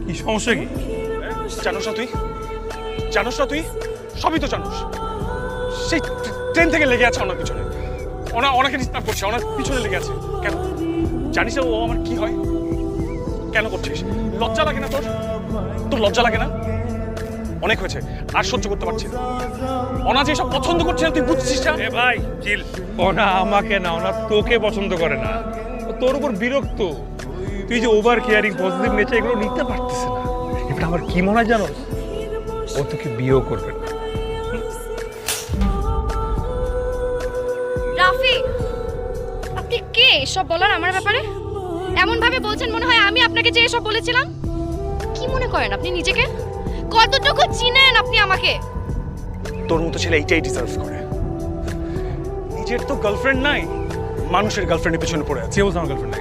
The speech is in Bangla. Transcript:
কি সমস্যা কি? জানোস না তুই? জানোস না তুই? সবই তো জানোস। সেই ট্রেন থেকে লেগে আছে ওনার পিছনে। ওনাকে ডিস্টার্ব করছে, ওনার পিছনে লেগে আছে। কেন জানিস ও আমার কি হয়? কেন করছিস? লজ্জা লাগে না তোর? তোর লজ্জা লাগে না? অনেক হয়েছে, আর সহ্য করতে পারছি না। ওনা যে সব পছন্দ করছে না তুই বুঝছিস না? ভাই চিল। ওনা আমাকে না, ওনা তোকে পছন্দ করে না, ও তোর উপর বিরক্ত। তুই যে ওভার কেয়ারিং, পজিটিভ নেচার এগুলো নিতে পারতিস না। এবার আমার কি মনে হয় জানোস, ও তোকে বিয়েও করবে না। রাফি, আপনি কে এসব বলার আমার ব্যাপারে? এমন ভাবে বলছেন মনে হয় আমি আপনাকে যে এসব বলেছিলাম। কি মনে করেন আপনি নিজেকে? কতটুকু চিনেন আপনি আমাকে? তোর মতো ছেলে এইটাই ডিজার্ভ করে। নিজের তো গার্লফ্রেন্ড নাই, মানুষের গার্লফ্রেন্ডের পিছনে পড়ে আছে। কে বলছে আমার গার্লফ্রেন্ড?